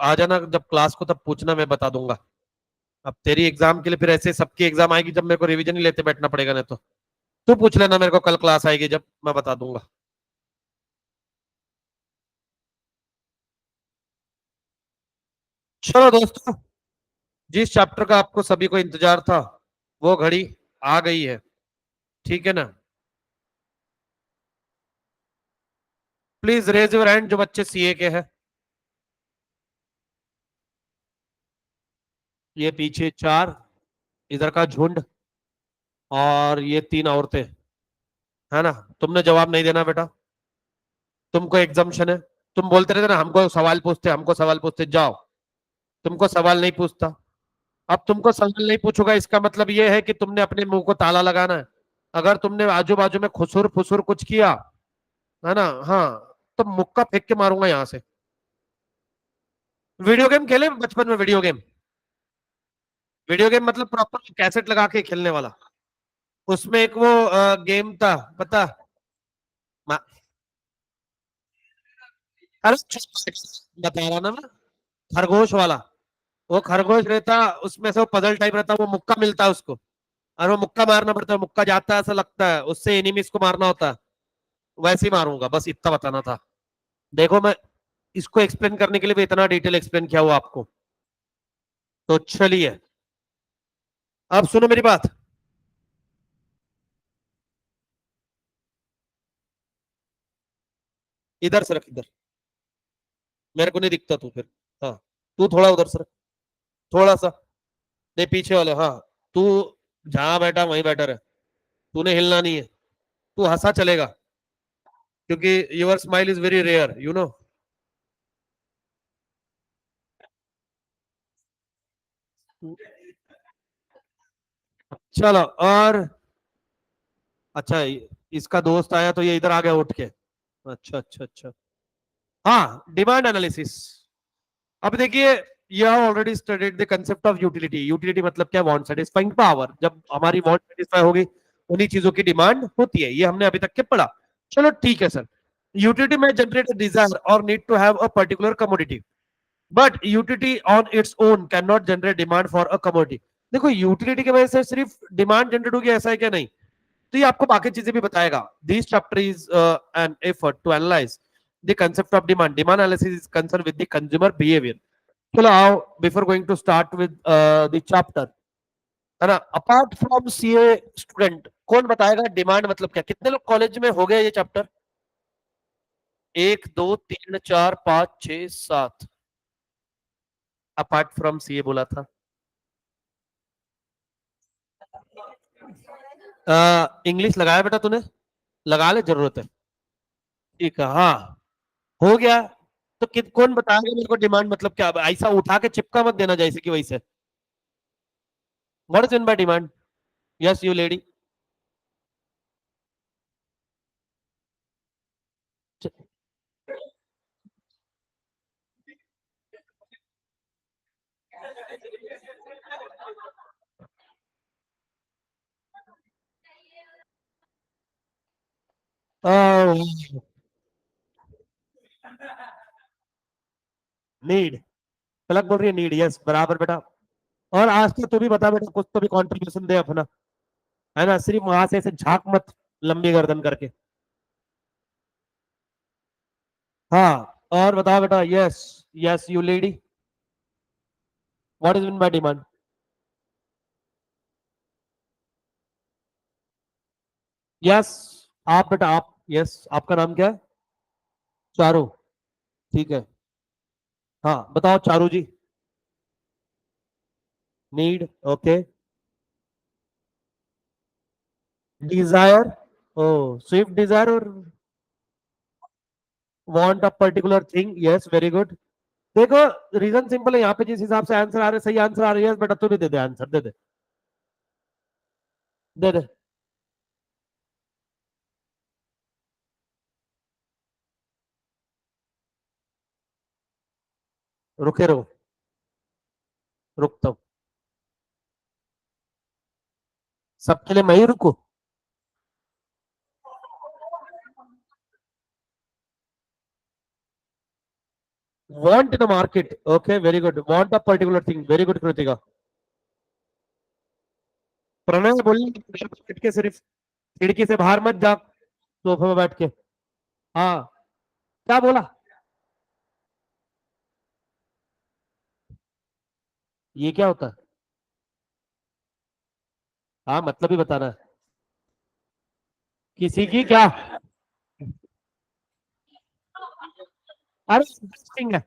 आ जाना जब क्लास को, तब पूछना, मैं बता दूंगा। अब तेरी एग्जाम के लिए फिर ऐसे सबकी एग्जाम आएगी जब मेरे को रिवीजन ही लेते बैठना पड़ेगा, नहीं तो तू पूछ लेना मेरे को, कल क्लास आएगी जब, मैं बता दूंगा। चलो दोस्तों, जिस चैप्टर का आपको सभी को इंतजार था वो घड़ी आ गई है, ठीक है ना। प्लीज रेज योर हैंड जो बच्चे सीए के हैं। ये पीछे चार, इधर का झुंड, और ये तीन औरतें, है ना। तुमने जवाब नहीं देना बेटा, तुमको एग्जाम्शन है। तुम बोलते रहते ना हमको सवाल पूछते, हमको सवाल पूछते, जाओ। तुमको सवाल नहीं पूछता। अब तुमको सवाल नहीं पूछूंगा इसका मतलब ये है कि तुमने अपने मुंह को ताला लगाना है। अगर तुमने आजू बाजू में खुसुर फुसुर कुछ किया, है ना, हाँ, तो मुक्का फेंक के मारूंगा यहां से। वीडियो गेम खेले बचपन में? वीडियो गेम, वीडियो गेम मतलब प्रॉपर कैसेट लगा के खेलने वाला। उसमें एक वो गेम था, पता? मा- अरे बता रहा ना मैं, खरगोश वाला। वो खरगोश रहता, उसमें से वो पजल टाइप रहता, वो मुक्का मिलता है उसको, और वो मुक्का मारना पड़ता है, मुक्का जाता है ऐसा लगता है, उससे एनिमीज को मारना होता है। वैसे ही मारूंगा, बस इतना बताना था। देखो, मैं इसको एक्सप्लेन करने के लिए भी इतना डिटेल एक्सप्लेन किया हुआ आपको। तो चलिए, अब सुनो मेरी बात। इधर से रख, इधर, मेरे को नहीं दिखता तू फिर। हाँ, तू थोड़ा उधर से रख, थोड़ा सा। नहीं, पीछे वाले, हाँ। तू जहां बैठा वहीं बैठा रहे, तूने हिलना नहीं है। तू हंसा चलेगा, क्योंकि your smile is very rare, you know. चलो, और अच्छा, इसका दोस्त आया तो ये इधर आ गया उठ के। अच्छा अच्छा अच्छा। हाँ, डिमांड एनालिसिस। अब देखिए, you have already studied the concept of utility. Utility मतलब क्या? Want satisfying power. जब हमारी वांट सेटिस्फाई होगी, उन्हीं चीजों की डिमांड होती है, ये हमने अभी तक के पढ़ा। चलो ठीक है सर। यूटिलिटी में जनरेट डिजायर और need to have a particular commodity, but utility on its own can not generate demand for a commodity. देखो, यूटिलिटी की वजह से सिर्फ डिमांड जनरेट होगी ऐसा है क्या? नहीं। तो ये आपको बाकी चीजें भी बताएगा। This chapter is an effort to analyse the concept of demand. Demand analysis is concern with the consumer behaviour. चलो आओ, before going to start with the chapter, है ना, अपार्ट फ्रॉम सीए स्टूडेंट, कौन बताएगा डिमांड मतलब क्या? कितने लोग कॉलेज में हो गए ये चैप्टर? एक, दो, तीन, चार, पांच, छह, सात। अपार्ट फ्रॉम सीए बोला था। इंग्लिश लगाया बेटा तूने? लगा ले, जरूरत है। ठीक है, हाँ, हो गया। तो कौन बताएगा मेरे को डिमांड मतलब क्या? ऐसा उठा के चिपका मत देना जैसे कि वैसे। What is in by demand? Yes you lady. Need, Palak बोल रही है नीड, यस बराबर बेटा। और आज तो तू भी बता बेटा, कुछ तो भी कंट्रीब्यूशन दे अपना, है ना, सिर्फ वहां से ऐसे झांक मत लंबी गर्दन करके। हाँ, और बताओ बेटा। Yes, yes you lady, what is mean by demand? Yes, आप बेटा आप, यस, आपका नाम क्या है? चारू, ठीक है। हाँ बताओ Charu ji. Need, okay. Dzire, oh, Swift Dzire, और want a particular thing, yes very good. देखो, रीजन सिंपल है यहाँ पे, जिस हिसाब से आंसर आ रहे, सही आंसर आ रही है बेटा, तू भी दे दे आंसर, दे दे, दे दे। रुके रहो, रुकता हूँ। सबके लिए मैं ही रुकू? Want in the market, okay very good, want a particular thing, very good Kritika. Pranay बोलिए बैठ के सिर्फ, खिड़की से बाहर मत जा, सोफे में बैठ के। हाँ, क्या बोला? ये क्या होता है? हाँ मतलब ही बताना है। किसी की क्या? अरे इंटरेस्टिंग है।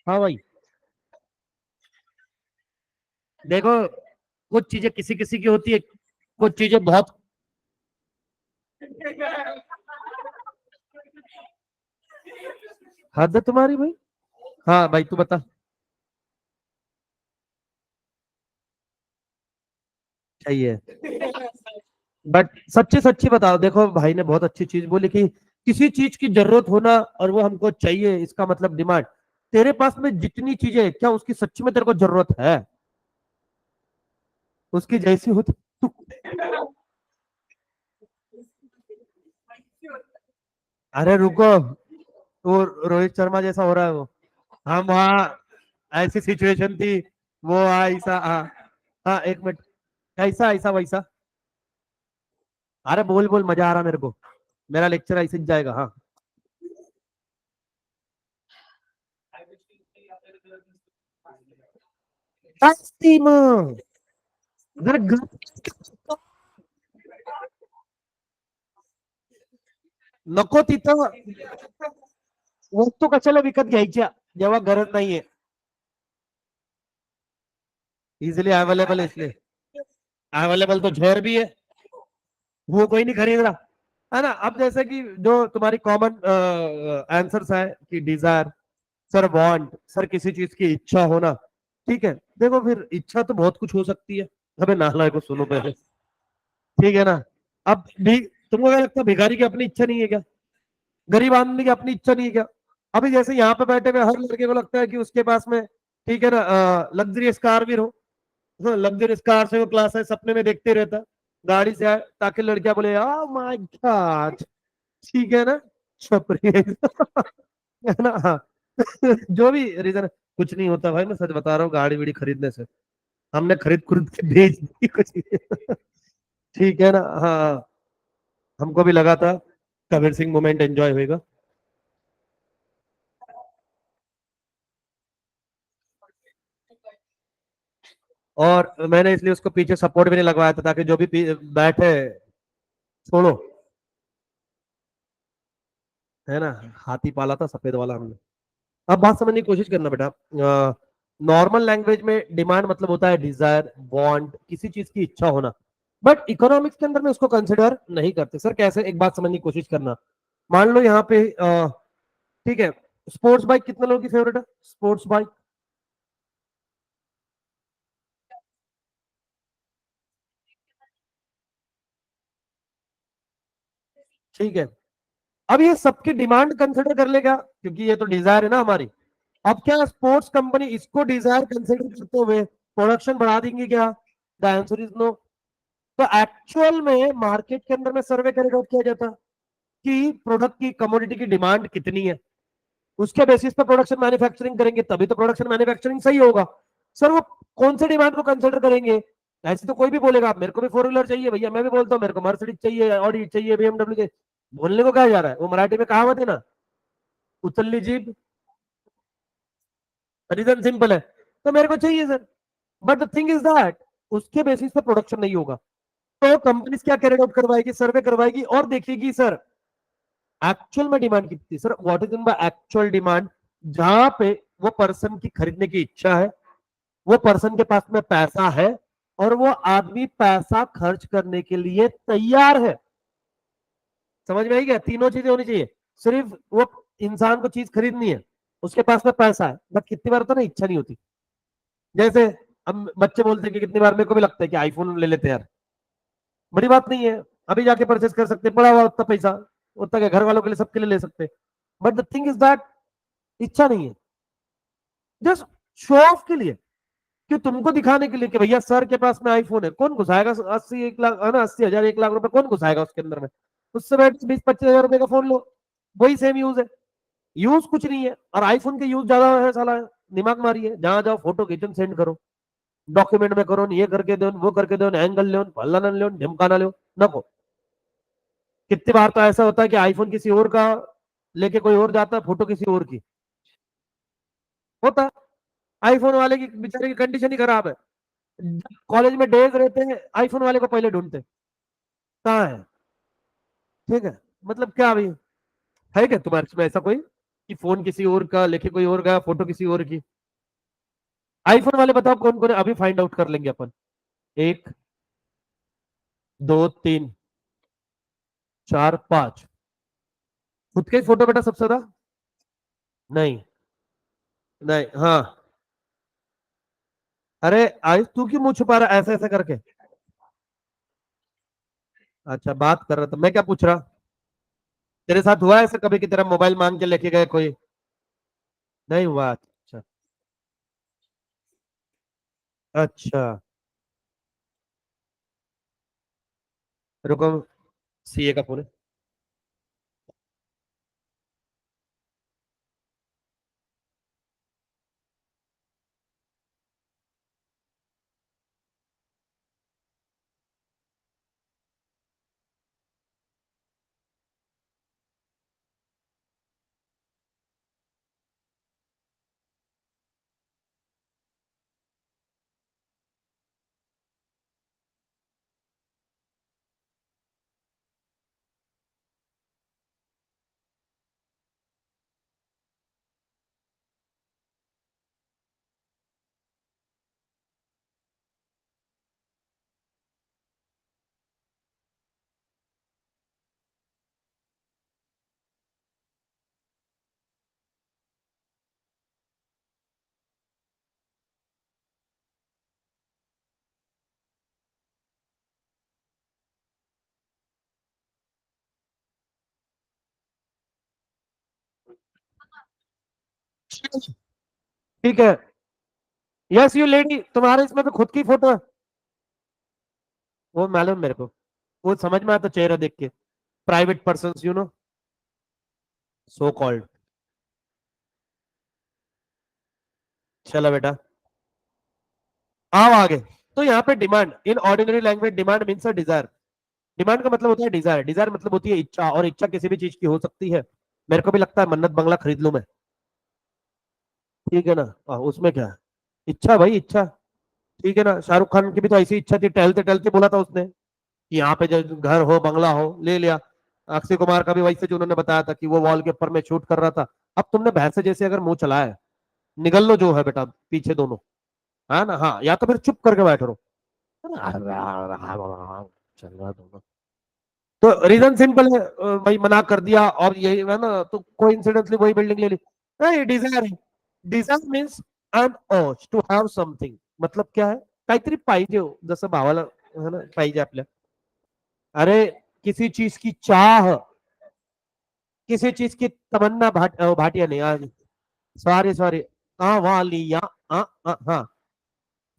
हाँ भाई, देखो कुछ चीजें किसी किसी की होती है, कुछ चीजें बहुत। हद है तुम्हारी भाई। हाँ भाई तू बता। सही है, बट सच्ची सच्ची बताओ, देखो भाई ने बहुत अच्छी चीज बोली कि किसी चीज की जरूरत होना और वो हमको चाहिए, इसका मतलब डिमांड। तेरे पास में जितनी चीजें हैं, क्या उसकी सच्ची में तेरे को जरूरत है? उसकी जैसी होती तू। अरे रुको, वो रोहित शर्मा जैसा हो रहा है वो। हम वहाँ, ऐसी सिचुएशन थी, वो ऐसा, हाँ। हाँ एक मिनट, ऐसा ऐसा वैसा। अरे बोल बोल, मजा आ रहा मेरे को, मेरा लेक्चर ऐसे ही जाएगा। हाँ, Estimo. नको तिथं वस्तू कशाला विकत घ्यायच्या जेव्हा गरज नाहीये? इजिली अवेलेबल है इसलिए। अवेलेबल तो जहर भी है, वो कोई नहीं खरीद रहा, है ना? अब जैसे कि जो तुम्हारी कॉमन आंसर्स है कि डिजायर, सर वांट, सर किसी चीज की इच्छा होना। ठीक है, देखो फिर इच्छा तो बहुत कुछ हो सकती है। अबे नालायक को सुनो पहले, ठीक है ना? अब भी तुमको क्या लगता है भिखारी की अपनी इच्छा नहीं है क्या? गरीब आदमी की अपनी इच्छा नहीं है क्या? अभी जैसे यहाँ पे बैठे हुए हर लड़के को लगता है कि उसके पास में, ठीक है ना, लग्जरियस कार भी हो। लग्जरियस कार से वो क्लास है सपने में देखते रहता, गाड़ी से आए ताकि लड़कियां बोले ओ माय गॉड, ठीक है ना, छपरी है। है ना? हाँ। जो भी रीजन है, कुछ नहीं होता भाई, मैं सच बता रहा हूँ, गाड़ी बीड़ी खरीदने से हमने खरीद खरीद के भेज दी कुछ नहीं। ठीक है ना? हाँ, हमको भी लगा था कबीर सिंह मोमेंट एंजॉय होएगा। और मैंने इसलिए उसको पीछे सपोर्ट भी नहीं लगवाया था, ताकि जो भी बैठे, छोड़ो, है ना? हाथी पाला था सफेद वाला हमने। अब बात समझने की कोशिश करना बेटा। नॉर्मल लैंग्वेज में डिमांड मतलब होता है डिजायर, वांट, किसी चीज की इच्छा होना। बट इकोनॉमिक्स के अंदर में उसको कंसिडर नहीं करते। सर कैसे? एक बात समझने की कोशिश करना। मान लो यहाँ पे ठीक है, स्पोर्ट्स बाइक कितने लोगों की फेवरेट है? स्पोर्ट्स बाइक, ठीक है। अब ये सबकी डिमांड कंसिडर कर लेगा, क्योंकि ये तो डिजायर है ना हमारी। अब क्या स्पोर्ट्स कंपनी इसको डिजायर कंसिडर करते हुए प्रोडक्शन बढ़ा देंगे क्या? The answer is no. तो एक्चुअल में मार्केट के अंदर में सर्वे कैरिड आउट किया जाता कि प्रोडक्ट की, कमोडिटी की डिमांड कितनी है, उसके बेसिस पे प्रोडक्शन मैन्युफैक्चरिंग करेंगे, तभी तो प्रोडक्शन मैन्युफैक्चरिंग सही होगा। सर वो कौन से डिमांड को कंसिडर करेंगे? ऐसे तो कोई भी बोलेगा मेरे को भी फोर व्हीलर चाहिए भैया, मैं भी बोलता हूँ मेरे को मर्सिडीज चाहिए, ऑडी चाहिए, बीएमडब्ल्यू चाहिए। बोलने को क्या जा रहा है, वो मराठी में कहावत है ना, उतल्ली जीभ। रीजन सिंपल है, तो मेरे को चाहिए sir. But the thing is that उसके बेसिस पे प्रोडक्शन नहीं होगा। तो कंपनी क्या कैरिड आउट करवाएगी? सर्वे करवाएगी और देखेगी सर एक्चुअल में डिमांड कितनी। Sir what is in by actual demand? जहां पे वो पर्सन की खरीदने की इच्छा है, वो पर्सन के पास में पैसा है, और वो आदमी पैसा खर्च करने के लिए तैयार है। समझ में आई क्या? तीनों चीजें होनी चाहिए। सिर्फ वो इंसान को चीज खरीदनी है, उसके पास में पैसा है, बट कितनी बार तो ना इच्छा नहीं होती। जैसे हम बच्चे बोलते हैं कि कितनी बार, मेरे को भी लगता है कि आईफोन ले लेते हैं यार, बड़ी बात नहीं है, अभी जाके परचेस कर सकते हैं, पड़ा हुआ उतना पैसा, उतना क्या घर वालों के लिए, सबके लिए ले सकते हैं। But the thing is that इच्छा नहीं है, जस्ट शो ऑफ के लिए, कि तुमको दिखाने के लिए कि भैया सर के पास में आईफोन है। कौन घुसाएगा 80 1 लाख, है ना, 80 हजार 1 लाख रुपए कौन घुसाएगा उसके अंदर में? उससे बैठ 20 25 हजार रुपए का फोन लो, वही सेम यूज है। यूज कुछ नहीं है, और आईफोन के यूज ज्यादा है साला। दिमाग मारी है, जहां जाओ फोटो खींचो सेंड करो, डॉक्यूमेंट में करो, ये करके दो, वो करके दो, एंगल लो, फलाना लो, ढिमकाना लो, नको। कितनी बार तो ऐसा होता है कि आईफोन किसी और का लेके कोई और जाता है, फोटो किसी और की होता है। आईफोन वाले की बेचारे की कंडीशन ही खराब है। कॉलेज में डेज रहते हैं, आईफोन वाले को पहले ढूंढते, कहाँ है। ठीक है, मतलब क्या अभी है क्या तुम्हारे में ऐसा कोई कि फोन किसी और का लेके कोई और गया, फोटो किसी और की। आईफोन वाले बताओ कौन कौन है, अभी फाइंड आउट कर लेंगे अपन। एक, दो, तीन, चार, पांच। खुद के ही फोटो बेटा सबसे ज्यादा। नहीं, नहीं, हाँ। अरे आज तू क्यों मुंह छुपा रहा है ऐसे ऐसे करके। अच्छा, बात कर रहा था, मैं क्या पूछ रहा। तेरे साथ हुआ है ऐसा कभी कि तेरा मोबाइल मांग के लेके गए कोई। नहीं हुआ, अच्छा। अच्छा, रुको, सीए का फोन है। ठीक है। यस यू लेडी, तुम्हारे इसमें तो खुद की फोटो है। वो मालूम मेरे को, वो समझ में आता चेहरा देख के। Private person, you know, so called. चलो बेटा, आओ आगे। तो यहाँ पे demand in ordinary language, demand means a desire. Demand का मतलब होता है डिजायर, डिजायर मतलब होती है इच्छा, और इच्छा किसी भी चीज की हो सकती है। मेरे को भी लगता है मन्नत बंगला खरीद लूं मैं। ठीक है ना। उसमें क्या है, इच्छा भाई, इच्छा। ठीक है ना, शाहरुख खान की भी तो ऐसी इच्छा थी, टहलते टहलते बोला था उसने कि यहाँ पे जो घर हो, बंगला हो, ले लिया। अक्षय कुमार का भी वैसे जो उन्होंने बताया था कि वो वॉल के ऊपर में शूट कर रहा था। अब तुमने भैंसे जैसे अगर मुंह चलाया है, निगल लो जो है बेटा पीछे दोनों। है ना, हाँ, या तो फिर चुप करके बैठ रहो। चल रहा दोनों। तो रीजन सिंपल है, भाई मना कर दिया, और यही है ना, तो कोइंसिडेंटली वही बिल्डिंग ले ली। नहीं, डिजायर है। Desire means an urge to have something. मतलब क्या है, काहीतरी पाहिजे हो, जसं भावाला है ना पाहिजे आपल्या। अरे, किसी चीज की चाह, किसी चीज की तमन्ना, भाटिया नहीं, सॉरी सॉरी, हाँ वहां लिया, हाँ।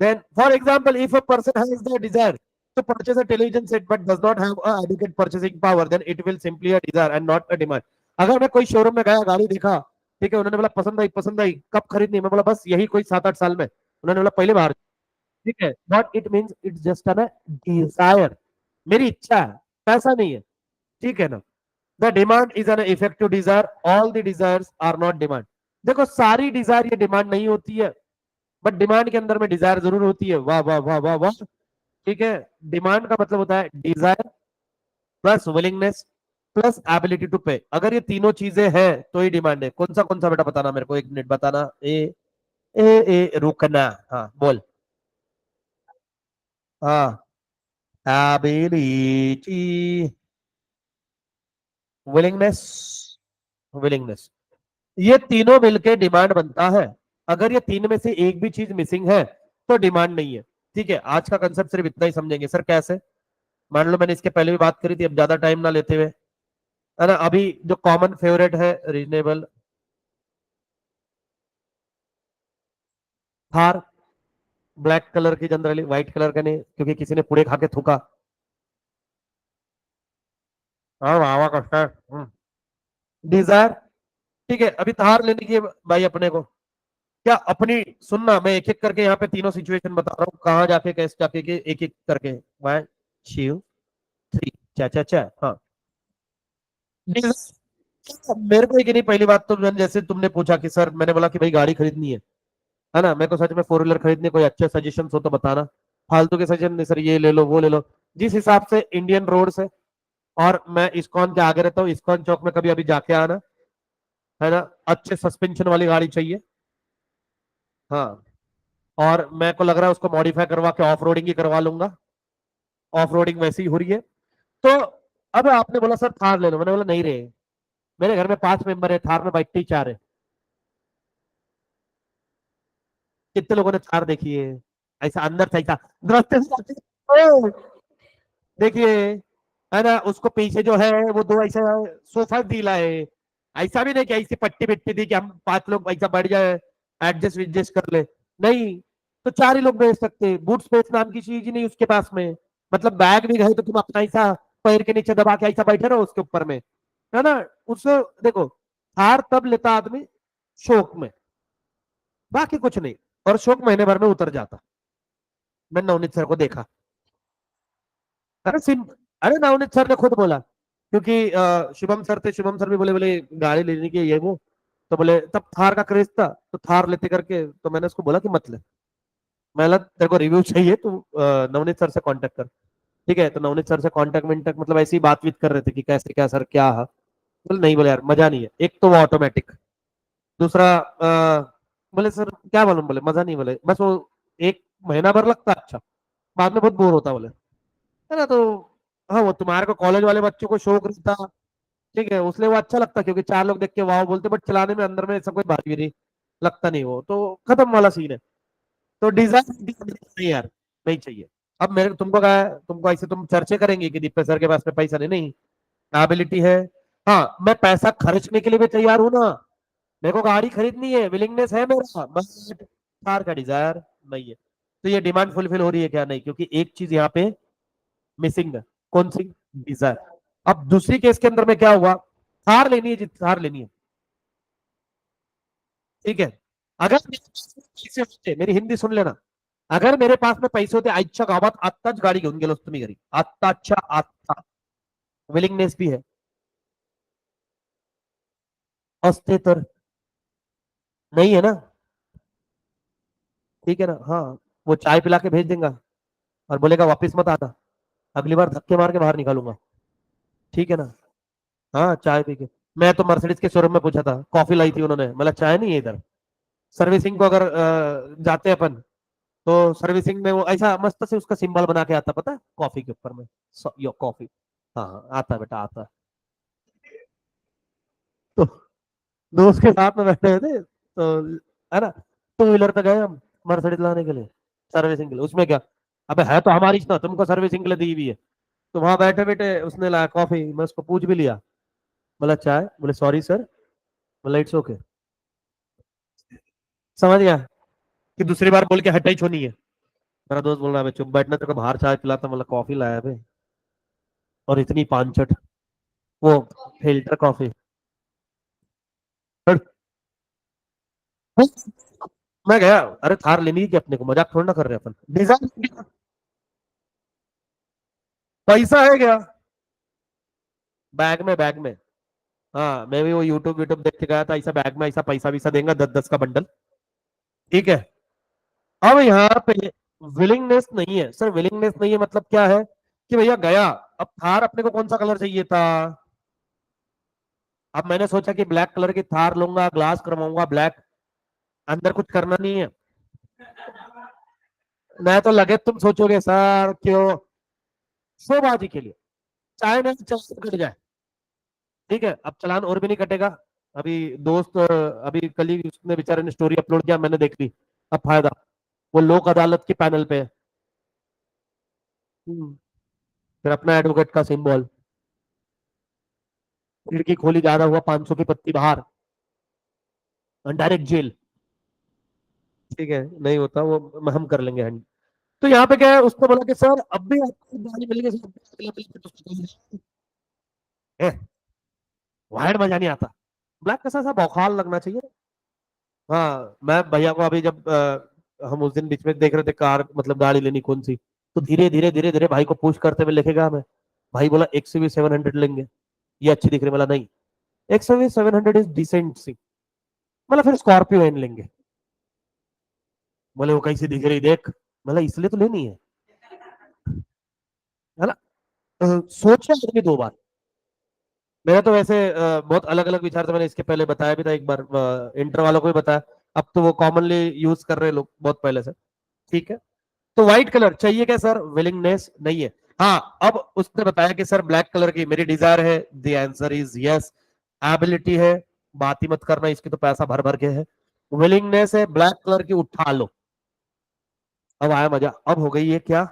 Then, for example, if a person has the desire to purchase a television set but does not have a adequate purchasing power, then it will simply a desire and not a demand. अगर मैं कोई showroom में गया, गाड़ी देखा, ठीक है, उन्होंने बोला पसंद आई, पसंद आई, कब खरीदनी, मैं बोला बस यही कोई 7-8 साल में, उन्होंने बोला पहले बाहर। ठीक है, not it means it's just an desire, मेरी इच्छा है, पैसा नहीं है। ठीक है ना। The demand is an effective desire, all the desires are not demand. देखो, सारी डिजायर ये डिमांड नहीं होती है, बट डिमांड के अंदर में डिजायर जरूर होती है। वाह वाह वाह वाह वाह। ठीक है। डिमांड का मतलब होता है desire plus willingness plus ability to pay. अगर ये तीनों चीजें हैं तो ही डिमांड है। कौन सा बेटा बताना मेरे को, 1 मिनट बताना। ए रुकना। हाँ बोल। हाँ, एबिलिटी, विलिंगनेस, विलिंगनेस, ये तीनों मिलके डिमांड बनता है। अगर ये तीन में से एक भी चीज मिसिंग है तो डिमांड नहीं है। ठीक है, आज का कंसेप्ट सिर्फ इतना ही समझेंगे सर, कैसे। मान लो मैंने इसके पहले भी बात करी थी, अब ज्यादा टाइम ना लेते हुए, है ना, अभी जो कॉमन फेवरेट है, रीजनेबल, थार, ब्लैक कलर की जनरली, व्हाइट कलर का नहीं, क्योंकि किसी ने पूरे खा के थूका। हाँ, वाह वाह करता है। डिजायर, ठीक है, अभी थार लेने की है भाई अपने को। क्या अपनी, सुनना, मैं एक एक करके यहाँ पे तीनों सिचुएशन बता रहा हूँ, कहाँ जाके कैसे जाके के एक एक करके। वन, टू, थ्री, चा चा चा। हाँ, मेरे को एक ही नहीं, पहली बात तो मैंने, जैसे तुमने पूछा कि सर, मैंने बोला कि भाई गाड़ी खरीदनी है ना, मेरे को सच में फोर व्हीलर खरीदने, कोई अच्छे सजेशन हो तो बताना। फालतू के सजेशन नहीं सर, ये ले लो वो ले लो। जिस हिसाब से इंडियन रोड है, और मैं इस्कॉन के आगे रहता हूँ, इस्कॉन चौक में कभी अभी जाके आना, है ना, अच्छे सस्पेंशन वाली गाड़ी चाहिए। हाँ, और मेरे को लग रहा है उसको मॉडिफाई करवा के ऑफ रोडिंग ही करवा लूंगा। ऑफ रोडिंग वैसी ही हो रही है। तो अब आपने बोला सर थार ले लो, मैंने बोला नहीं रे, मेरे घर में 5 मेंबर है, थार में बैठते ही 4 है। कितने लोगों ने थार देखी है? ऐसा अंदर से ऐसा रास्ते से ओ, देखिए, है ना, उसको पीछे जो है वो दो ऐसा सोफा दिला है। ऐसा भी नहीं कि ऐसी पट्टी बिट्टी दी कि हम 5 लोग ऐसा बैठ जाए, एडजस्ट विडजस्ट कर ले। नहीं, तो 4 ही लोग बैठ सकते, बूट स्पेस नाम की चीज ही नहीं उसके पास में। मतलब बैग भी गए तो तुम अपना ऐसा पैर के नीचे दबा के ऐसा बैठे रहो उसके ऊपर में, है ना। उससे देखो, हार तब लेता आदमी शौक में, बाकी कुछ नहीं। और शौक महीने भर में उतर जाता। मैंने नवनीत सर को देखा। अरे सिम अरे नवनीत सर ने खुद बोला, क्योंकि शुभम सर थे, शुभम सर भी बोले बोले गाड़ी लेने की ये वो। तो बोले तब थार का क्रेज था, तो थार लेते करके, तो मैंने उसको बोला कि मत ले। मैं बोला तेरे को रिव्यू चाहिए तो नवनीत सर से कांटेक्ट कर। ठीक है, तो नवनीत सर से कांटेक्ट मिनटेक, मतलब ऐसे ही बातचीत कर रहे थे कि कैसे क्या सर क्या है। बोले नहीं, बोले यार मजा नहीं है, एक तो वो ऑटोमेटिक, दूसरा बोले सर क्या मालूम, बोले मजा नहीं, बोले बस वो एक महीना भर लगता अच्छा, बाद में बहुत बोर होता बोले, है ना। तो हाँ, वो तुम्हारे को कॉलेज वाले बच्चों को शौक रहता, ठीक है, उसलिए वो अच्छा लगता, क्योंकि 4 लोग देख के वाह बोलते, बट चलाने में अंदर में सब कुछ भारी नहीं लगता, नहीं वो तो खत्म वाला सीन है। तो डिजाइन नहीं यार, नहीं चाहिए। अब मेरे तुमको कहा है, तुमको ऐसे तुम चर्चे करेंगे कि दीपक सर के पास में पैसा नहीं, नहीं एबिलिटी है। हाँ, मैं पैसा खर्चने के लिए भी तैयार हूं ना, मेरे को गाड़ी खरीदनी है, विलिंगनेस है मेरा, बस कार का डिजायर नहीं है। तो ये डिमांड फुलफिल हो रही है क्या? नहीं, क्योंकि एक चीज यहाँ पे मिसिंग है। कौन सी? डिजायर। अब दूसरी केस के अंदर में क्या हुआ, थार लेनी है जी, थार लेनी है, ठीक है। अगर मेरे पास में पैसे होते, मेरी हिंदी सुन लेना, अगर मेरे पास में पैसे होते आजच्या गावात आत्ताच गाडी घेऊन गेलो तुम्ही घरी, आत्ताच्या आत्ता, विलिंगनेस भी है, असते तर। नहीं है ना, ठीक है ना, हाँ, वो चाय पिला के भेज देगा और बोलेगा वापस मत आना, अगली बार धक्के मार के बाहर निकालूंगा, ठीक है ना। हाँ, चाय पी के। मैं तो मर्सिडीज के शोरूम में पूछा था, कॉफी लाई थी उन्होंने, मतलब चाय नहीं है इधर। सर्विसिंग को अगर जाते अपन, तो सर्विसिंग में वो ऐसा मस्त से उसका सिंबल बना के आता, पता है, कॉफी के ऊपर में, यो कॉफी। हाँ हाँ, आता है बेटा, आता है। तो दोस्त के साथ में बैठे हुए थे, तो है ना, टू व्हीलर पे गए हम मर्सिडीज लाने के लिए, सर्विसिंग के लिए। उसमें क्या, अबे है तो हमारी ना, तुमको सर्विसिंग के लिए दी हुई है। तो वहां बैठे बैठे उसने लाया कॉफी, मैं उसको पूछ भी लिया, बोला चाय, बोले सॉरी सर, बोला इट्स ओके। समझ गया कि दूसरी बार बोल के हटाई छोनी है। मेरा दोस्त बोल रहा है चुप बैठना, तेरे को बाहर चाय पिलाता, मतलब कॉफी लाया भाई, और इतनी पांचट, वो फिल्टर कॉफी। मैं गया, अरे थार लेनी है कि अपने को, मजाक थोड़ा ना कर रहे अपन, डिजाइन, पैसा है क्या बैग में, बैग में। हाँ, मैं भी वो यूट्यूब यूट्यूब देख के गया था, ऐसा बैग में ऐसा पैसा वैसा देगा 10-10 का बंडल, ठीक है। अब यहाँ पे विलिंगनेस नहीं है सर, विलिंगनेस नहीं है मतलब क्या है कि भैया गया, अब थार अपने को कौन सा कलर चाहिए था। अब मैंने सोचा कि ब्लैक कलर की थार लूंगा, ग्लास करवाऊंगा ब्लैक, अंदर कुछ करना नहीं है। मैं तो लगे तुम सोचोगे सर क्यों, शोबाजी के लिए, चाहे नहीं चाहे कट जाए, ठीक है। अब चालान और भी नहीं कटेगा। अभी दोस्त अभी कल ही उसने बेचारे ने स्टोरी अपलोड किया, मैंने देख ली। अब फायदा, वो लोक अदालत की पैनल पे है। फिर अपना एडवोकेट का सिंबल, खिड़की खोली, ज्यादा हुआ 500 की पत्ती बाहर, डायरेक्ट जेल, ठीक है। नहीं होता वो, हम कर लेंगे हैंड। तो यहाँ पे क्या है, उसने बोला कि सर अब भी आपको गाड़ी मिल गई, वायर्ड मजा नहीं आता, ब्लैक कैसा सा बौखाल लगना चाहिए। हाँ मैं भैया को अभी जब हम उस दिन बीच में देख रहे थे कार मतलब गाड़ी लेनी कौन सी, तो धीरे धीरे धीरे धीरे भाई को पुश करते हुए लेके गया हमें। भाई बोला एक्सयूवी 700 लेंगे, ये अच्छी दिख रही, बोला नहीं एक्सयूवी 700 इज डिसेंट सी, मतलब फिर स्कॉर्पियो एन लेंगे। बोले वो कैसी दिख रही देख, मतलब इसलिए तो लेनी है ना। सोचा आदमी दो बार। मेरा तो वैसे बहुत अलग अलग विचार थे, मैंने इसके पहले बताया भी था एक बार, इंटर वालों को भी बताया। अब तो वो कॉमनली यूज कर रहे हैं लोग बहुत पहले से। ठीक है, तो व्हाइट कलर चाहिए क्या सर, विलिंगनेस नहीं है। हाँ अब उसने बताया कि सर ब्लैक कलर की मेरी डिजायर है, the answer is yes. Ability है, बात ही मत करना, इसकी तो पैसा भर भर के है। विलिंगनेस है, ब्लैक कलर की उठा लो। अब आया मजा, अब हो गई है क्या,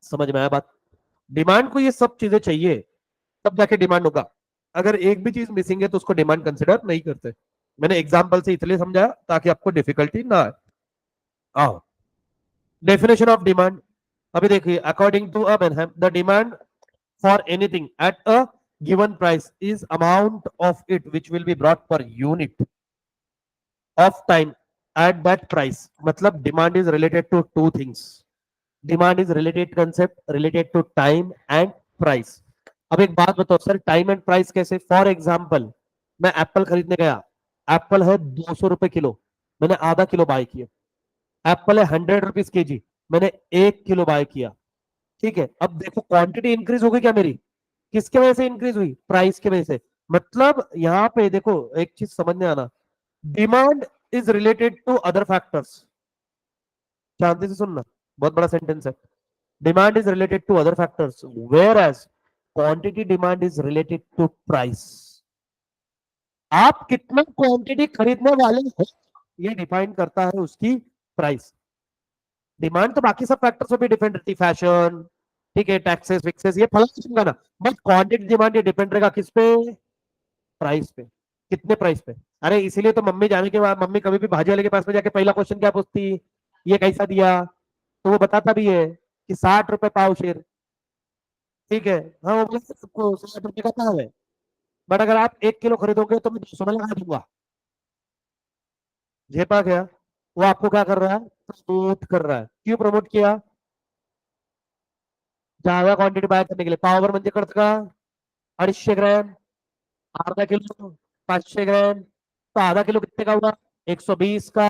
समझ में आया बात। डिमांड को ये सब चीजें चाहिए, तब जाके डिमांड होगा। अगर एक भी चीज मिसिंग है तो उसको डिमांड कंसिडर नहीं करते। मैंने एग्जांपल से इसलिए समझाया ताकि आपको डिफिकल्टी ना आए। आओ, डेफिनेशन ऑफ डिमांड। अभी देखिए, according to Abraham the demand for anything at a given price is amount of it which will be brought per unit of time at that price। मतलब demand is related to two things, demand is related concept related to time and price। अब एक बात बताओ sir, time and price कैसे, for example मैं Apple खरीदने गया, Apple है 200 रुपए किलो, मैंने आधा किलो बाय किया। एप्पल है 100 रुपीज के जी, मैंने 1 किलो बाय किया। ठीक है, अब देखो क्वांटिटी इंक्रीज हो गई क्या मेरी, किसके वजह से इंक्रीज हुई, प्राइस के वजह से। मतलब यहां पे देखो एक चीज समझ में आना, demand is related to other factors. शांति से सुनना, बहुत बड़ा सेंटेंस है। Demand is related to other factors where as quantity demand is related to price. आप कितना क्वांटिटी खरीदने वाले हो ये डिफाइन करता है उसकी प्राइस। डिमांड तो बाकी सब फैक्टर्स पे भी डिपेंड रहती, फैशन, ठीक है, टैक्सेस फिक्सेस, ये फला किस्म का ना। बट क्वांटिटी डिमांड ये डिपेंड रहेगा किस पे, प्राइस पे। कितने प्राइस पे। अरे इसीलिए तो मम्मी जाने के बाद, मम्मी कभी भी भाजी वाले के पास में जाके पहला क्वेश्चन क्या पूछती, ये कैसा दिया, तो वो बताता भी है कि 60 रुपए पाव शेर। ठीक है, हाँ वो बोले सबको 60 रुपए का पाव है। बट अगर आप 1 किलो खरीदोगे तो मैं 200 में लगा दूंगा। झेपा गया। वो आपको क्या कर रहा है, प्रमोट कर रहा है। क्यों प्रमोट किया, ज्यादा क्वांटिटी बाय करने के लिए। पावर म्हणजे कळतं का, 250 ग्राम, आधा किलो 500 ग्राम, तो आधा किलो कितने का हुआ, 120 का।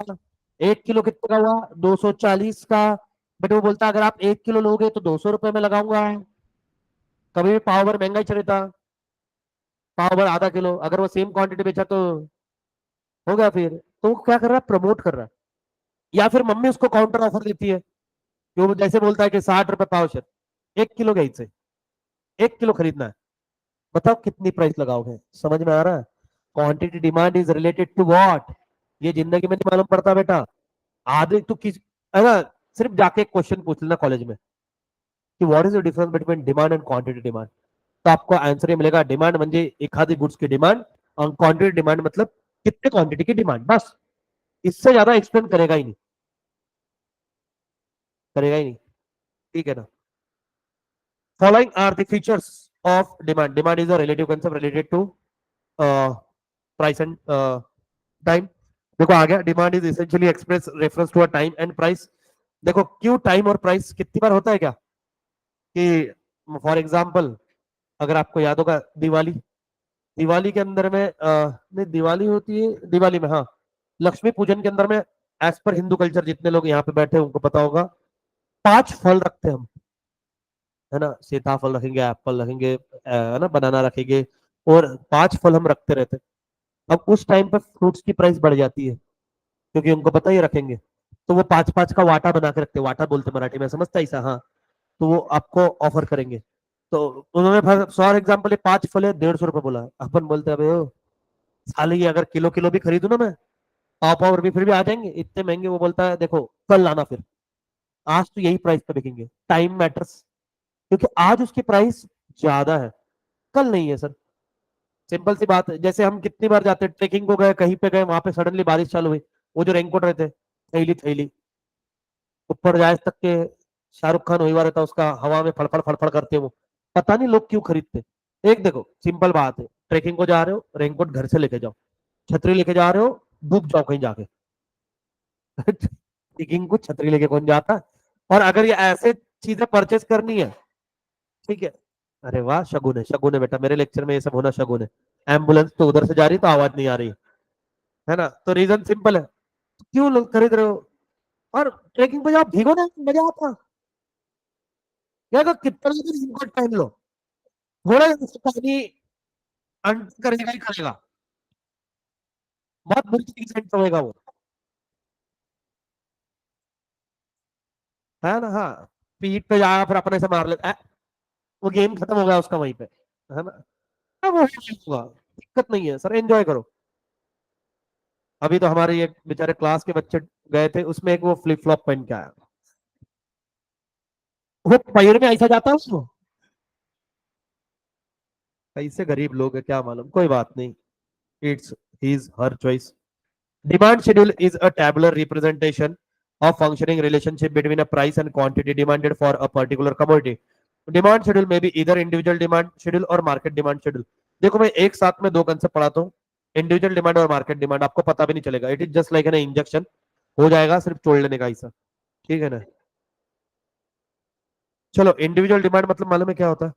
1 किलो कितने का हुआ, 240 का। बट वो बोलता अगर आप 1 किलो लोगे तो 200 रुपए में लगाऊंगा। कभी भी पाव भर महंगा ही चलेता, पाव भर आधा किलो, अगर वो सेम क्वांटिटी बेचा तो हो गया। फिर तो वो क्या कर रहा है, प्रमोट कर रहा है। या फिर मम्मी उसको काउंटर ऑफर देती है, कि वो जैसे बोलता है कि 60 रुपए पाव शेर, 1 किलो घ्यायचंय, 1 किलो खरीदना है, बताओ कितनी प्राइस लगाओगे। समझ में आ रहा है, quantity demand is related to what, ये जिंदगी में नहीं मालूम पड़ता बेटा। आधे तो किस, है ना, सिर्फ जाके एक क्वेश्चन पूछ लेना कॉलेज में कि what is the difference between demand and quantity demand, तो आपको आंसर ये मिलेगा, डिमांड म्हणजे एखादी गुड्स की डिमांड, और क्वांटिटी डिमांड मतलब कितने क्वांटिटी की डिमांड, बस। इससे ज्यादा एक्सप्लेन करेगा ही नहीं, करेगा ही नहीं। ठीक है ना। Following are the features of demand. Demand is a relative concept related to price and time. देखो आ गया, demand is essentially express reference to a time and price. देखो क्यों टाइम और प्राइस कितनी बार होता है क्या, कि फॉर एग्जांपल अगर आपको याद होगा दिवाली, दिवाली के अंदर में नहीं दिवाली होती है, दिवाली में हाँ, लक्ष्मी पूजन के अंदर में एज पर हिंदू कल्चर जितने लोग यहाँ पे बैठे हैं उनको पता होगा, 5 फल रखते हैं हम, है ना, सीताफल रखेंगे, एप्पल रखेंगे, है ना, बनाना रखेंगे, और 5 फल हम रखते रहते हैं। अब उस टाइम पर फ्रूट्स की प्राइस बढ़ जाती है, क्योंकि उनको पता ही रखेंगे, तो वो 5 5 का वाटा बना के रखते हैं, वाटा बोलते मराठी में, समझता ऐसा, हाँ। तो वो आपको ऑफर करेंगे। तो उन्होंने फॉर एग्जाम्पल ये 5 फल है, 150 रुपए बोला, अपन बोलते हैं अबे साले ये अगर किलो किलो भी खरीदू ना मैं, पाव पाव भी फिर भी आ जाएंगे इतने महंगे। वो बोलता है देखो कल लाना, फिर आज तो यही प्राइस पे बिकेंगे। टाइम मैटर्स, क्योंकि आज उसकी प्राइस ज्यादा है, कल नहीं है सर। सिंपल सी बात है, जैसे हम कितनी बार जाते हैं ट्रेकिंग को गए, कहीं पे गए, वहां पे सडनली बारिश चालू हुई, वो जो रेनकोट रहते थैली थैली ऊपर जाए तक के, शाहरुख खान हुई रहता उसका, हवा में फड़फड़ फड़फड़ करते वो, पता नहीं लोग क्यों खरीदते। एक देखो सिंपल बात है, ट्रेकिंग को जा रहे हो, रेनकोट घर से लेके जाओ, छतरी लेके जा रहे हो, डूब जाओ कहीं जाके। ट्रेकिंग को छतरी लेके कौन जाता है? और अगर ये ऐसे चीजें परचेस करनी है, ठीक है, अरे वाह, शगुन है, शगुन है बेटा, मेरे लेक्चर में ये सब होना शगुन है। एम्बुलेंस तो उधर से जा रही तो आवाज नहीं आ रही है ना, तो रीजन सिंपल है, क्यों लोग खरीद रहे हो? और ट्रेकिंग पे जाओ, भीगो ना, मजा आता। क्या कहो, कितना भी रेनकोट पहन लो, थोड़ा पानी अंडर करेगा ही करेगा, बहुत बुरी तरीके से enter होएगा वो, है ना। हाँ, पीठ पे जाएगा फिर अपने से मार लेता है, वो गेम खत्म हो गया उसका वहीं पे, है ना। अब वो होगा, दिक्कत नहीं है सर, एंजॉय करो। अभी तो हमारे एक बेचारे क्लास के बच्चे गए थे, उसमें एक वो फ्लिप फ्लॉप पहन के आया, वो पैर में ऐसा जाता है उसको, कैसे गरीब लोग है क्या मालूम, कोई बात नहीं, it's his her choice. Demand schedule is a tabular representation of functioning relationship between a price and quantity demanded for a particular commodity. Demand schedule may be either individual demand schedule or market demand schedule. देखो मैं एक साथ में दो concept पढ़ाता हूँ, individual demand और market demand, आपको पता भी नहीं चलेगा, it is just like an injection, हो जाएगा सिर्फ तोड़ लेने का ऐसा, ठीक है ना। चलो, इंडिविजुअल डिमांड मतलब मालूम है क्या होता है?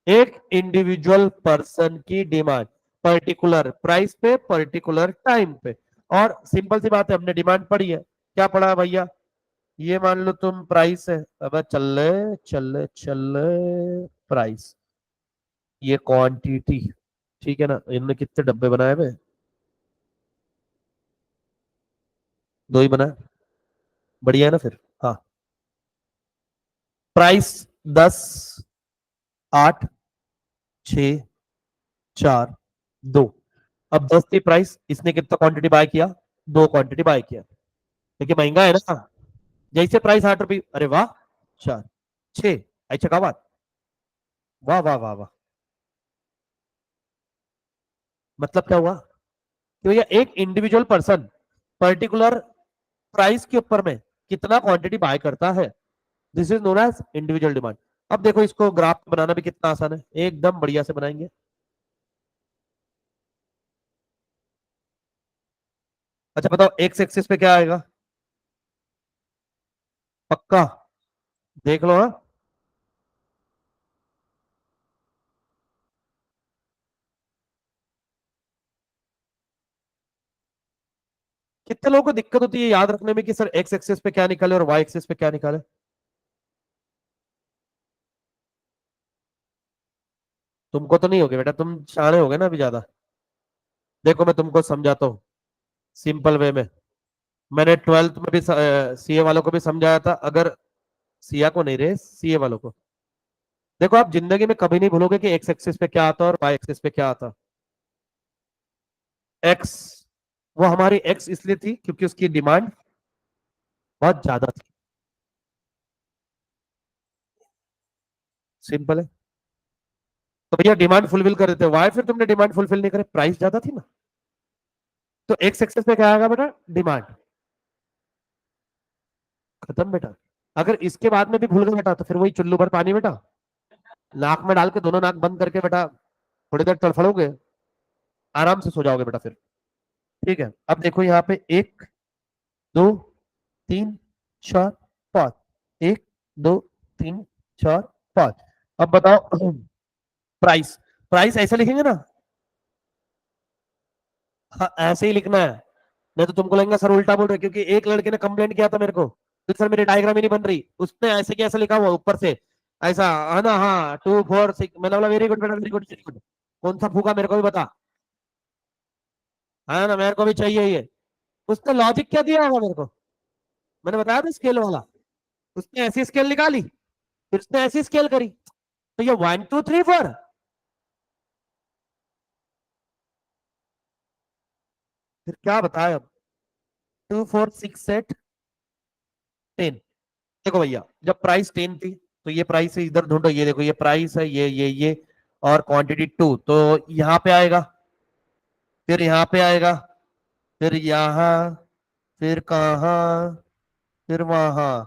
एक इंडिविजुअल पर्सन की डिमांड पर्टिकुलर प्राइस पे पर्टिकुलर टाइम पे, और सिंपल सी बात है, हमने डिमांड पढ़ी है, क्या पढ़ा है भैया? ये मान लो तुम प्राइस है, अब चल चल चल प्राइस, ये क्वांटिटी, ठीक है ना, इनने कितने डब्बे बनाए हुए? दो ही बनाए, बढ़िया है ना फिर। हाँ, प्राइस 10, 8, 6, 4, 2। अब 10 थी प्राइस, इसने कितना क्वांटिटी बाय किया? दो क्वांटिटी बाय किया, देखिए महंगा है ना। जैसे प्राइस 8 रुपये, अरे वाह, 4, 6, अच्छा कहा बात, वाह वाह वाह वाह। मतलब क्या हुआ कि भैया एक इंडिविजुअल पर्सन पर्टिकुलर प्राइस के ऊपर में कितना क्वांटिटी बाय करता है, this is known as individual demand. अब देखो इसको ग्राफ बनाना भी कितना आसान है, एकदम बढ़िया से बनाएंगे। अच्छा बताओ, एक्स एक्सिस पे क्या आएगा? पक्का? देख लो हाँ। कितने लोगों को दिक्कत होती है याद रखने में कि सर एक्स एक्सिस पे क्या निकाले और वाई एक्सिस पे क्या निकाले? तुमको तो नहीं होगे बेटा, तुम शाणे हो गए ना अभी ज्यादा। देखो मैं तुमको समझाता हूँ सिंपल वे में, मैंने ट्वेल्थ में भी सीए वालों को भी समझाया था, अगर सीए को नहीं रहे, सीए वालों को। देखो आप जिंदगी में कभी नहीं भूलोगे कि एक्स एक्सिस पे क्या आता है और वाई एक्सिस पे क्या आता। एक्स, वो हमारी एक्स इसलिए थी क्योंकि उसकी डिमांड बहुत ज्यादा थी, सिंपल है। तो भैया डिमांड फुलफिल कर देते, वाई फिर तुमने डिमांड फुलफिल नहीं करे, प्राइस ज्यादा थी ना। तो एक्स एक्सिस पे क्या आएगा बेटा? डिमांड, खत्म बेटा। अगर इसके बाद में भी भूल गए बेटा, तो फिर वही चुल्लू भर पानी बेटा, नाक में डाल के दोनों नाक बंद करके बेटा थोड़ी देर तड़फड़ोगे, आराम से सो जाओगे बेटा फिर। ठीक है, अब देखो यहाँ पे 1, 2, 3, 4, 5, 1, 2, 3, 4, 5। अब बताओ प्राइस, प्राइस ऐसे लिखेंगे ना, हाँ ऐसे ही लिखना है, नहीं तो तुमको लगेगा सर उल्टा बोल रहे, क्योंकि एक लड़के ने कंप्लेंट किया था मेरे को, तो सर मेरी डायग्राम ही नहीं बन रही, उसने ऐसे कैसे लिखा हुआ ऊपर से ऐसा, है ना, हाँ 2, 4, 6, मैंने बोला वेरी गुड बेटा, वेरी गुड वेरी गुड, कौन सा फूका मेरे को भी बता, है ना, मेरे को भी चाहिए ये। उसने लॉजिक क्या दिया होगा मेरे को, मैंने बताया था स्केल वाला, उसने ऐसी स्केल निकाली, फिर उसने ऐसी स्केल करी, तो ये 1, 2, 3, 4, फिर क्या बताया अब, 2, 4, 6, 8, 10। देखो भैया जब प्राइस 10 थी, तो ये प्राइस है, इधर ढूंढो, ये देखो ये प्राइस है, ये और क्वांटिटी 2, तो यहाँ पे आएगा, फिर यहाँ पे आएगा, फिर यहाँ, फिर कहाँ, फिर वहां,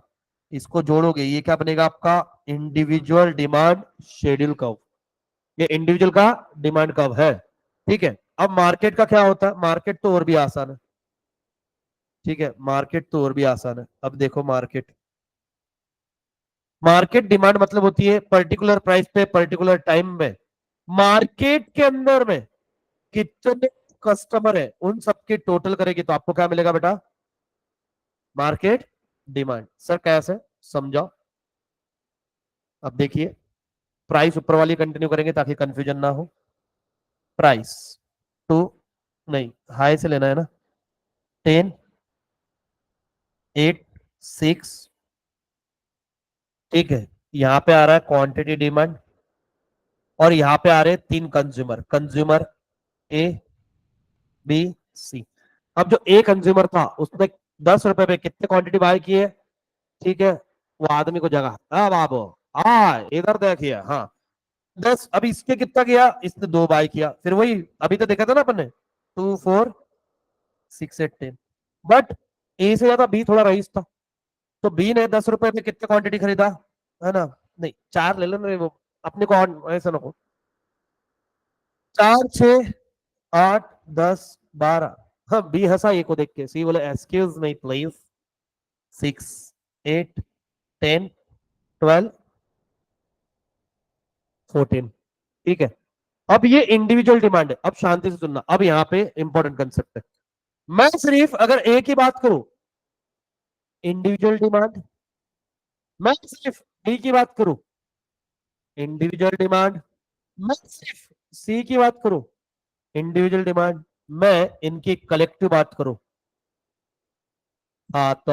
इसको जोड़ोगे ये क्या बनेगा आपका? Individual demand schedule curve. ये इंडिविजुअल का डिमांड कब है। ठीक है, अब मार्केट का क्या होता है, मार्केट तो और भी आसान है। ठीक है, मार्केट तो और भी आसान है। अब देखो मार्केट, मार्केट डिमांड मतलब होती है पर्टिकुलर प्राइस पे पर्टिकुलर टाइम में मार्केट के अंदर में कितने कस्टमर है उन सबके टोटल करेगी तो आपको क्या मिलेगा बेटा, मार्केट डिमांड। सर कैसे, समझाओ। अब देखिए, प्राइस ऊपर वाली कंटिन्यू करेंगे ताकि कंफ्यूजन ना हो। प्राइस टू, नहीं हाई से लेना है ना, 10, 8, 6। ठीक है, यहां पे आ रहा है क्वांटिटी डिमांड और यहां पे आ रहे हैं तीन consumer, consumer A B C. अब जो ए कंज्यूमर था उसने 10 रुपए पे कितने क्वांटिटी बाय की है। ठीक है, वो आदमी को जगह, हाँ बाबू, हाँ इधर देखिए, हाँ 10। अभी इसके कितना किया, इसने 2 बाय किया, फिर वही अभी तो देखा था ना अपन ने, 2, 4, 6, 8, 10। बट ए से ज्यादा बी थोड़ा रईस था, तो बी ने 10 रुपए में कितने क्वांटिटी खरीदा, है ना। नहीं 4 ले लो ना वो, अपने को ऐसा ना हो। 4, 6, 8, 10, 12। हाँ बी हंसा ए को देख के, सी बोले एक्सक्यूज मी प्लीज, 6, 8, 10, 12, 14। ठीक है, अब ये इंडिविजुअल डिमांड है। अब शांति से सुनना, अब यहाँ पे इंपॉर्टेंट कंसेप्ट है। मैं सिर्फ अगर ए की बात करूं, इंडिविजुअल डिमांड, मैं सिर्फ बी की बात करूं, इंडिविजुअल डिमांड, मैं सिर्फ सी की बात करूं, इंडिविजुअल डिमांड, मैं इनकी कलेक्टिव बात करूं, हाँ तो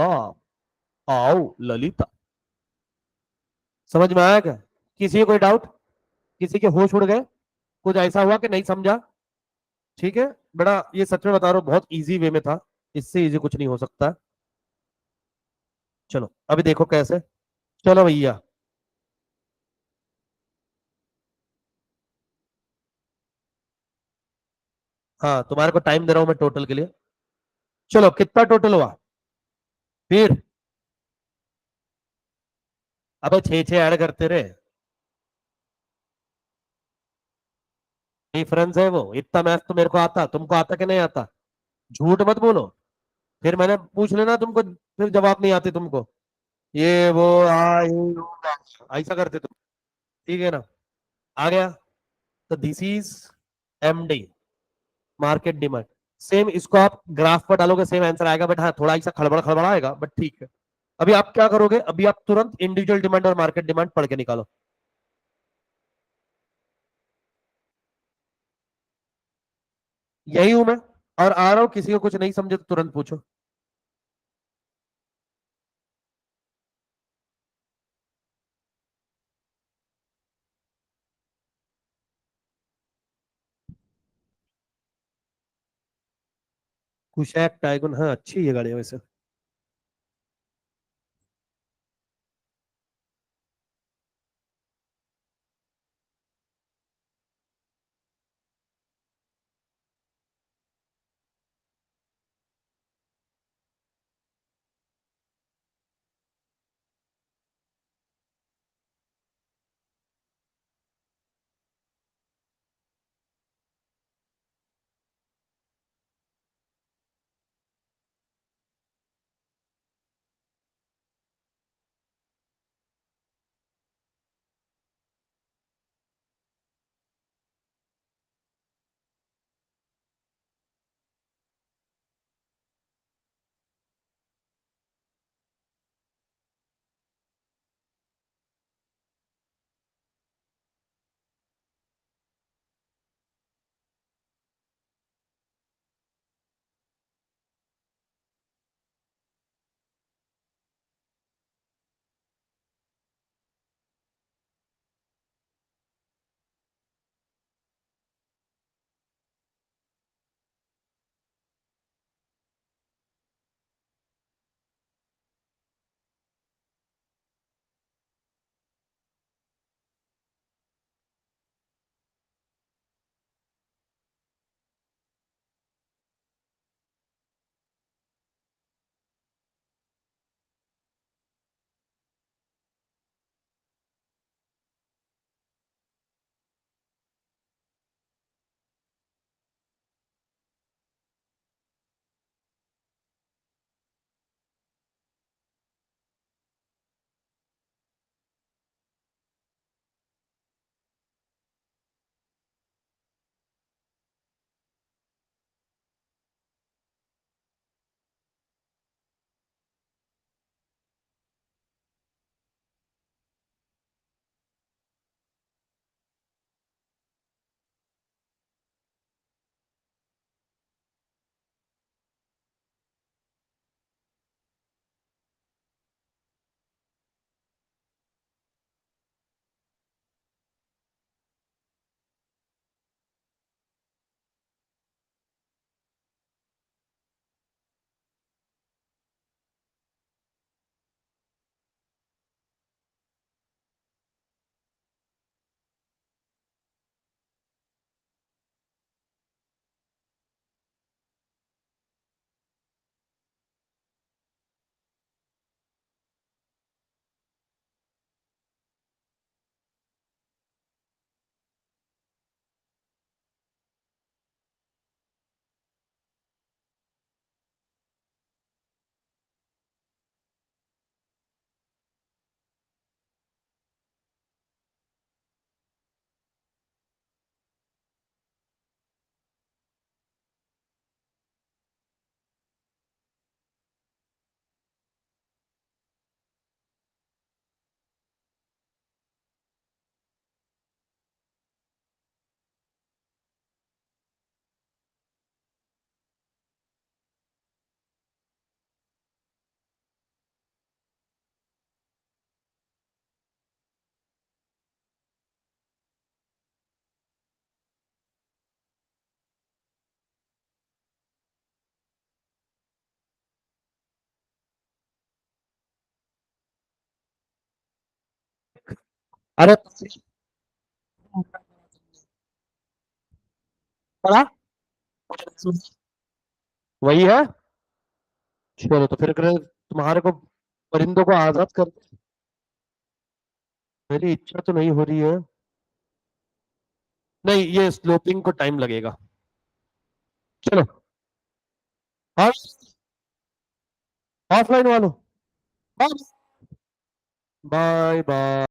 आओ ललिता। समझ में आया क्या, किसी को कोई डाउट, किसी के होश उड़ गए, कुछ ऐसा हुआ कि नहीं समझा। ठीक है, बड़ा ये सच में बता रहा हूं बहुत इजी वे में था, इससे इजी कुछ नहीं हो सकता। चलो अभी देखो कैसे। चलो भैया, हाँ तुम्हारे को टाइम दे रहा हूं मैं टोटल के लिए। चलो कितना टोटल हुआ फिर, अबे 6 6 ऐड करते रहे, डिफरेंस है वो, इतना मैथ तो मेरे को आता, तुमको आता कि नहीं आता, झूठ मत बोलो। फिर मैंने पूछ लेना तुमको, फिर जवाब नहीं आते तुमको, ये वो ऐसा करते तुम। ठीक है ना, आ गया। तो this is MD, market demand. Same इसको आप ग्राफ पर डालोगे सेम आंसर आएगा, बट हाँ थोड़ा ऐसा खड़बड़ खड़बड़ आएगा, बट ठीक है। अभी आप क्या करोगे, अभी आप तुरंत इंडिविजुअल डिमांड और मार्केट डिमांड पढ़ के निकालो। यही हूं मैं, और आ रहा हूं, किसी को कुछ नहीं समझे तो तुरंत पूछो। कुशैक टाइगुन, हाँ अच्छी है गाड़ी वैसे। अरे पढ़ा वही है। चलो तो फिर तुम्हारे को परिंदों को आजाद कर। मेरी इच्छा तो नहीं हो रही है। नहीं, ये स्लोपिंग को टाइम लगेगा। चलो। हाँ, ऑफलाइन वालों। Bye bye.